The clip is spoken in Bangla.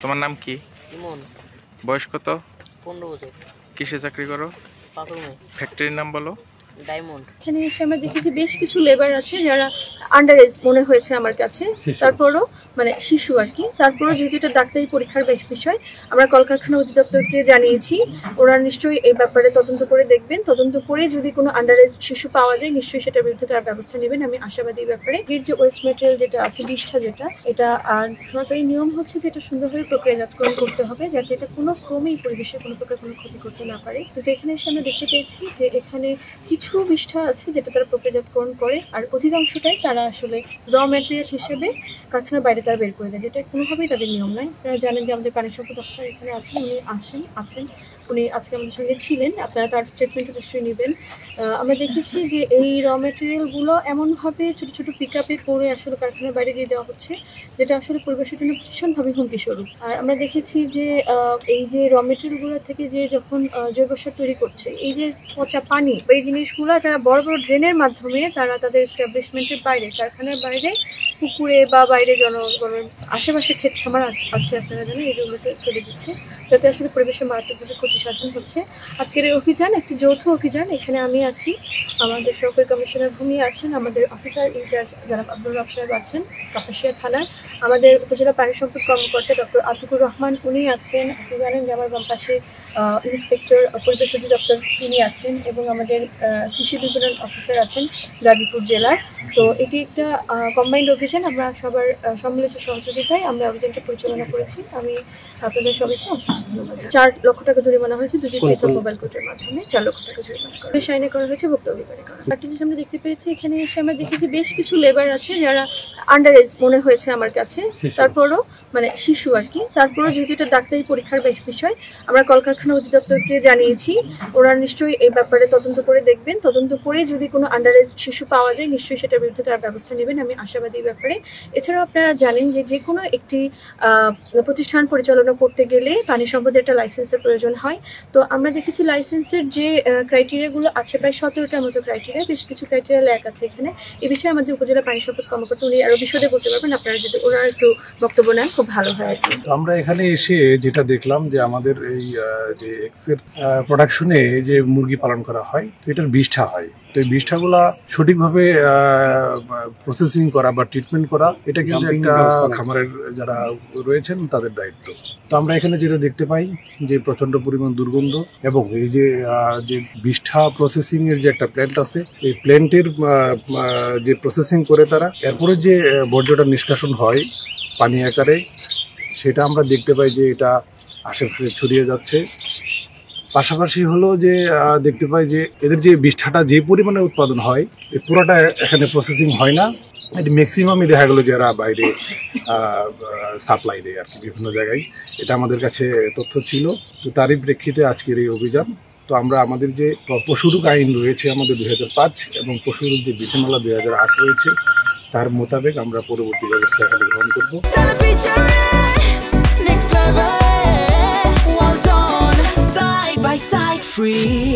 তোমার নাম কি? ইমন। বয়স কত? 15 বছর। কিসে চাকরি করো? পাথরমে। ফ্যাক্টরির নাম বলো। ডায়মন্ড। এখানে এসে আমরা দেখেছি বেশ কিছু লেবার আছে যারা আন্ডার এজ মনে হয়েছে আমার কাছে, তারপরও মানে শিশু আর কি। তারপরও যেহেতু এটা ডাক্তারি পরীক্ষার বেশ বিষয়, আমরা কলকারখানা অধিদপ্তরকে জানিয়েছি। ওরা নিশ্চয়ই এই ব্যাপারে তদন্ত করে দেখবেন। তদন্ত করে যদি কোনো আন্ডার এজ শিশু পাওয়া যায়, নিশ্চয়ই সেটার বিরুদ্ধে তারা ব্যবস্থা নেবেন। আমি আশাবাদী ব্যাপারে। এর যে ওয়েস্ট ম্যাটেরিয়াল যেটা আছে, বিষ্ঠা যেটা, এটা সরকারি নিয়ম হচ্ছে যে এটা সুন্দরভাবে প্রক্রিয়াজাতকরণ করতে হবে, যাতে এটা কোনো ক্রমেই পরিবেশে কোনো প্রকার কোনো ক্ষতি করতে না পারে। কিন্তু এখানে এসে আমরা দেখতে পেয়েছি যে এখানে কিছু বিষ্ঠা আছে যেটা তারা প্রক্রিয়াজাতকরণ করে, আর অধিকাংশটাই তারা আসলে র ম্যাটেরিয়াল হিসেবে কারখানার বাইরে তারা বের করে দেয়, যেটা কোনোভাবেই তাদের নিয়ম নয়। আপনারা জানেন যে আমাদের পানি সম্পদ অফিসার এখানে আছেন, উনি আছেন, উনি আজকে আমাদের সঙ্গে ছিলেন। আপনারা তার স্টেটমেন্টও নিশ্চয়ই নেবেন। আমরা দেখেছি যে এই র ম্যাটেরিয়ালগুলো এমনভাবে ছোটো ছোটো পিক আপে করে আসলে কারখানার বাইরে দিয়ে দেওয়া হচ্ছে, যেটা আসলে পরিবেশের জন্য ভীষণভাবে হুমকি স্বরূপ। আর আমরা দেখেছি যে এই যে র মেটেরিয়ালগুলো থেকে যে যখন জৈব সার তৈরি করছে, এই যে পচা পানি, এই জিনিসগুলো তারা বড় বড় ড্রেনের মাধ্যমে তারা তাদের এস্টাবলিশমেন্টের বাইরে, কারখানার বাইরে, পুকুরে বা বাইরে জনগণের আশেপাশে ক্ষেত খামার আছে আপনারা জানেন, এইগুলোতে ফেলে দিচ্ছে, যাতে আসলে পরিবেশের মারাত্মকভাবে ক্ষতি সাধন হচ্ছে। আজকের এই অভিযান একটি যৌথ অভিযান। এখানে আমি আছি, আমাদের সহকারী কমিশনার ভূমি আছেন, আমাদের অফিসার ইনচার্জ যারা আব্দুল রব সাহেব আছেন কাপাসিয়া থানার, আমাদের উপজেলা পানি সম্পদ কর্মকর্তা ডক্টর আতিকুর রহমান উনি আছেন, আপনি জানেন যে আমার বাম পাশে ইন্সপেক্টর পরিবেশ অধিদপ্তর তিনি আছেন, এবং আমাদের কৃষি বিপণন অফিসার আছেন গাজীপুর জেলার। তো এটি একটা কম্বাইন্ড অভিযান। আমরা সবার সম্মিলিত সহযোগিতায় আমরা অভিযানটা পরিচালনা করেছি। আমি আপনাদের সবাইকে অসংখ্য ধন্যবাদ। 4 লক্ষ টাকা জরিমানা হয়েছে, দুটি পৃথক মোবাইল কোর্টের মাধ্যমে 4 লক্ষ টাকা জরিমানা করা হয়েছে। আইনে করা হয়েছে ভোক্তা অধিকারী করা। আরেকটি জিনিস আমরা দেখতে পেয়েছি, এখানে এসে আমরা দেখেছি বেশ কিছু লেবার আছে যারা আন্ডার এজ মনে হয়েছে আমার কাছে, তারপরও মানে শিশু আর কি। তারপরও যেহেতু এটা ডাক্তারি পরীক্ষার বেশ বিষয়, আমরা কলকারখানা অধিদপ্তরকে জানিয়েছি। ওরা নিশ্চয়ই এই ব্যাপারে তদন্ত করে দেখবেন। তদন্ত করে যদি কোনো আন্ডার এজ শিশু পাওয়া যায়, নিশ্চয়ই সেটার বিরুদ্ধে তারা ব্যবস্থা নেবেন। আমি আশাবাদী ব্যাপারে। এছাড়াও আপনারা জানেন যে কোনো একটি প্রতিষ্ঠান পরিচালনা করতে গেলে পানি সম্পদের একটা লাইসেন্সের প্রয়োজন হয়। তো আমরা দেখেছি লাইসেন্সের যে ক্রাইটেরিয়াগুলো আছে, প্রায় 17টার মতো ক্রাইটেরিয়া, বেশ কিছু ক্রাইটেরিয়া ল্যাক আছে এখানে। এই বিষয়ে আমাদের উপজেলা পানি সম্পদ কর্মকর্তা উনি আরও বিশদে বলতে পারবেন। আপনারা যদি ওনার একটু বক্তব্য নেন খুব ভালো হয় আর কি। আমরা এখানে এসে যেটা দেখলাম যে আমাদের এই যে এক্সের প্রোডাকশনে যে মুরগি পালন করা হয়, তো এটার বিষ্ঠা হয়। তো এই বিষ্ঠাগুলা সঠিকভাবে প্রসেসিং করা বা ট্রিটমেন্ট করা, এটা কিন্তু একটা খামারের যারা রয়েছেন তাদের দায়িত্ব। তো আমরা এখানে যেটা দেখতে পাই যে প্রচন্ড পরিমাণ দুর্গন্ধ, এবং এই যে বিষ্ঠা প্রসেসিং এর যে একটা প্ল্যান্ট আছে, এই প্ল্যান্টের যে প্রসেসিং করে তারা এরপরে যে বর্জ্যটা নিষ্কাশন হয় পানি আকারে, সেটা আমরা দেখতে পাই যে এটা আশেপাশে ছড়িয়ে যাচ্ছে। পাশাপাশি হলো যে দেখতে পাই যে এদের যে বিষ্ঠাটা যে পরিমাণে উৎপাদন হয়, এই পুরোটা এখানে প্রসেসিং হয় না। এটি ম্যাক্সিমামই দেখা গেলো যারা বাইরে সাপ্লাই দেয় আর কি, বিভিন্ন জায়গায়। এটা আমাদের কাছে তথ্য ছিল। তো তারই প্রেক্ষিতে আজকের এই অভিযান। তো আমরা আমাদের যে পশুরোগ আইন রয়েছে আমাদের 2005 এবং পশুরোগ যে বিধিমালা 2008 রয়েছে, তার মোতাবেক আমরা পরবর্তী ব্যবস্থা এখানে গ্রহণ করবো। Free